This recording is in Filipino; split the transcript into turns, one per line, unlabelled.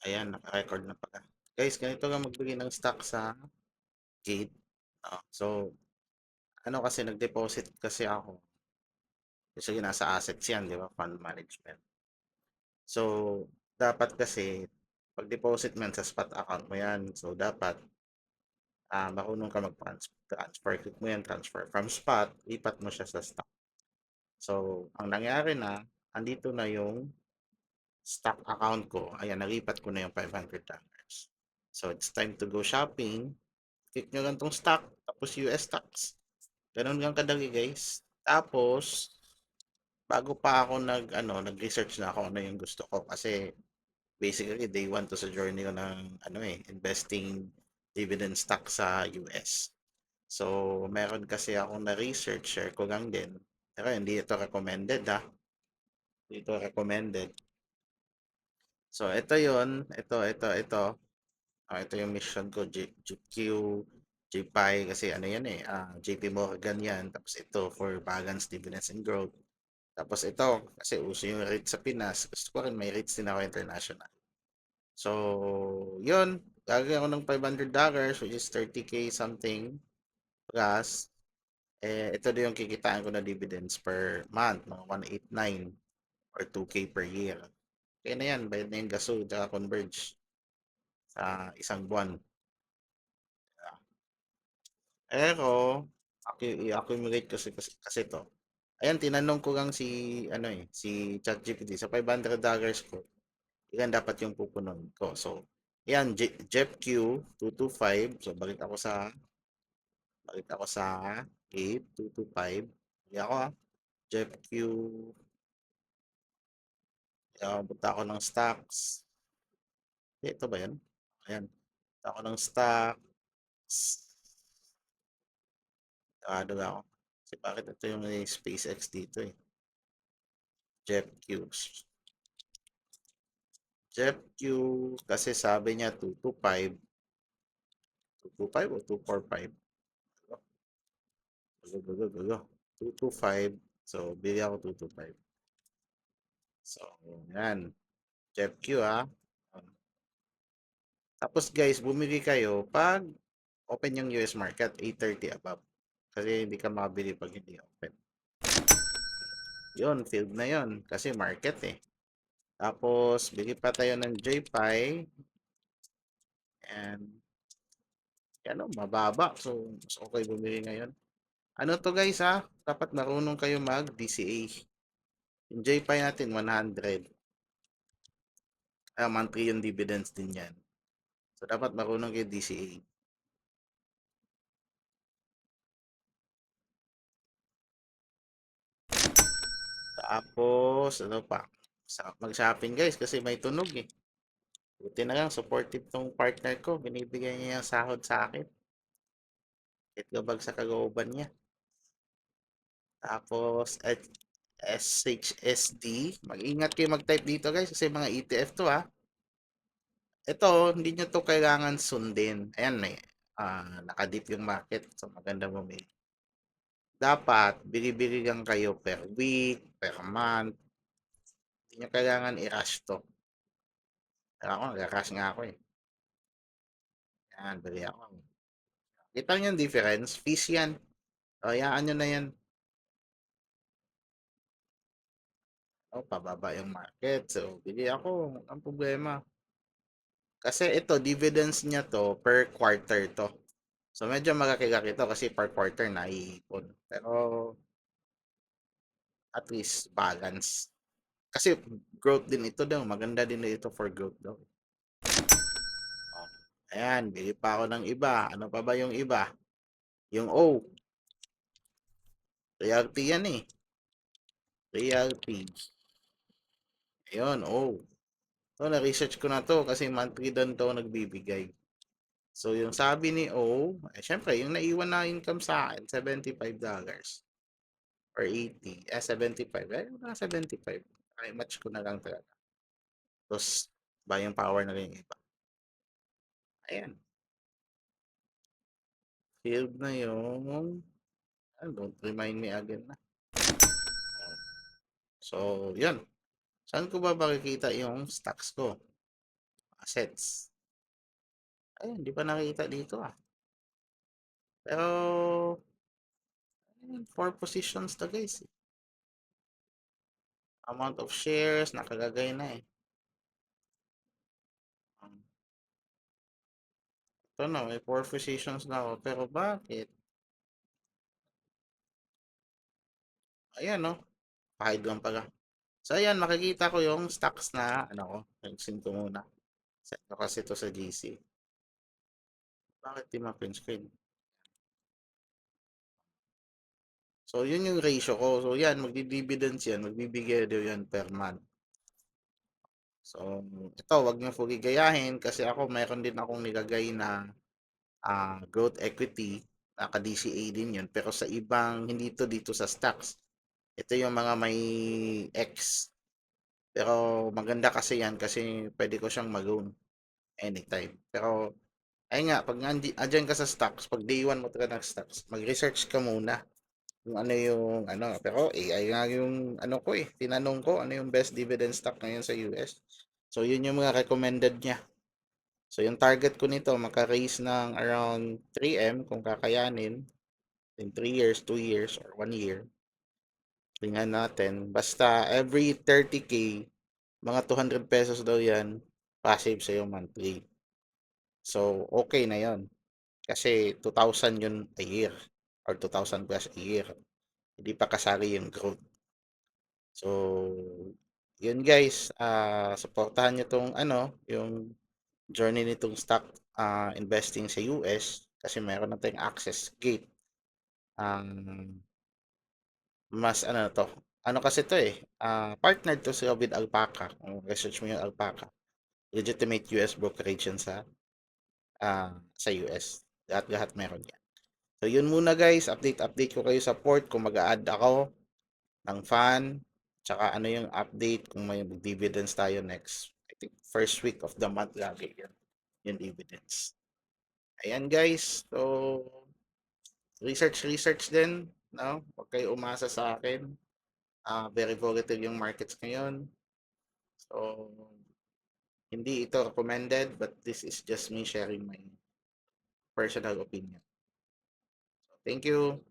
Ayan, naka-record na pala. Guys, ganito nga magbigay ng stock sa Gate. So, ano kasi, nag-deposit kasi ako. Kasi nasa assets yan, di ba? Fund management. So, dapat kasi, pag-deposit mo yan sa spot account mo yan. So, dapat, marunong ka mag-transfer. Click mo yan, transfer. From spot, lipat mo siya sa stock. So, ang nangyari na, andito na yung stock account ko. Ayan, nalipat ko na yung $500. So, it's time to go shopping. Click nyo lang tong stock, tapos US stocks. Ganun lang kadali guys. Tapos, bago pa ako nag-research na ako ano yung gusto ko. Kasi, basically, day one to sa journey ko ng investing dividend stock sa US. So, meron kasi akong na-research, share ko lang din. Pero hindi ito recommended ha. Hindi ito recommended. So, ito yon, ito. Ito yung mission ko, GQ, JPI, kasi ano yan JP Morgan yan. Tapos ito for balance, dividends, and growth. Tapos ito, kasi uso yung rates sa Pinas. Gusto ko rin may rates din ako international. So, yun. Gagawin ako ng $500, which is 30K something. Plus, ito din yung kikitaan ko na dividends per month, mga 189 or 2K per year. Kaya na yan, bayad na yung gaso, tsaka converge sa isang buwan. Pero, i-accumulate kasi to. Ayan, tinanong ko lang si ChatGPT sa $500 ko, ilan dapat yung pupunon ko. So, ayan, JEPQ 225. So, balik ako sa 8225. Hindi ako JEPQ, punta ako ng stocks. Ito ba yan? Ayan, punta ako ng stocks. Tawado ako. Kasi bakit ito yung may SpaceX dito eh. JEPQ. JEPQ kasi sabi niya 225. 225 o 245? Gulo. 225. So, bili ako 225. So, yan. JEPQ ha. Tapos guys, bumili kayo pag open yung US market, 8:30 above. Kasi hindi ka makabili pag hindi open. Yun, field na yun. Kasi market eh. Tapos, bili pa tayo ng JPI. And, yan o, mababa. So, mas okay bumili ngayon. Ano to guys ha? Dapat marunong kayo mag DCA. Yung JPI natin 100. Monthly yung dividends din yan. So dapat marunong kayo DCA. Tapos ano pa? Mag-shopping guys kasi may tunog eh. Buti na lang supportive tong partner ko. Binibigay niya yung sahod sa akin. Kahit gabag sa kagooban niya. Tapos at SHSD. Mag-ingat kayo mag-type dito guys kasi mga ETF to ha. Ito, hindi nyo to kailangan sundin. Ayan, nakadip yung market. So, maganda bumili. Dapat, bili-bili lang kayo per week, per month. Hindi nyo kailangan i-rush to. Pero ako, nag-rush nga ako eh. Yan, bili ako. Kita nyo yung difference? Fees yan. O, yaan nyo na yan. O, pababa yung market. So, bili ako. Ang problema. Kasi ito, dividends niya to per quarter to. So, medyo magkakilaki to kasi per quarter na iipon. Pero, at least balance. Kasi growth din ito daw. Maganda din ito for growth daw. Oh, ayan, bili pa ako ng iba. Ano pa ba yung iba? Yung O. Realty yan eh. Realty. Ayun, O. So, na-research ko na to kasi monthly doon to nagbibigay. So, yung sabi ni O, syempre, yung naiwan na income sa akin, $75 or 80. 75. Mga 75. Ay, match ko na lang talaga. Tapos, buying power na rin yung iba. Ayan. Field na yung, don't remind me again na. So, yun. Saan ko ba makikita yung stocks ko? assets. Ayun, hindi pa nakita dito ah. Pero, ayun, 4 positions to guys. Amount of shares, nakagagay na eh. Ito na, may 4 positions na ako. Pero bakit? Ayan no, kahit lang pala. So ayan, makikita ko yung stocks na, ano ko, nagsin ko muna. Set ko kasi ito sa GC. Bakit di ma-print screen? So yun yung ratio ko. So yan, magdi-dividends yan, magbibigay daw yan per month. So ito, wag niyo po gigayahin kasi ako mayroon din akong nilagay na growth equity, naka-DCA din yun. Pero sa ibang, hindi to dito sa stocks. Ito yung mga may X. Pero maganda kasi yan kasi pwede ko siyang mag-own anytime. Pero ayun nga, pag andyan ka sa stocks, pag day one mo talaga ng stocks, mag-research ka muna kung ano yung ano. Pero AI nga yung ano ko eh, tinanong ko ano yung best dividend stock ngayon sa US. So yun yung mga recommended niya. So yung target ko nito, maka-raise ng around 3M kung kakayanin in 3 years, 2 years, or 1 year. Tingnan natin. Basta every 30K, mga 200 pesos daw yan, passive sa'yo monthly. So, okay na yon. Kasi 2,000 yun a year or 2,000 plus a year. Hindi pa kasali yung growth. So, yun guys, supportahan nyo tong ano, yung journey nitong stock investing sa US kasi meron na tayong access gate. Um, mas ano to, ano kasi to eh, partnered to sila with Alpaca. Kung research mo yung Alpaca, legitimate US brokerage yan sa US. Lahat-lahat meron yan. So yun muna guys, update ko kayo sa port kung mag-a-add ako ng fan, tsaka ano yung update kung may dividends tayo next. I think first week of the month lagi yan, yung dividends. Ayan guys, so research din, no? Huwag kayo umasa sa akin. Very volatile yung markets ngayon. So, hindi ito recommended, but this is just me sharing my personal opinion. So, thank you.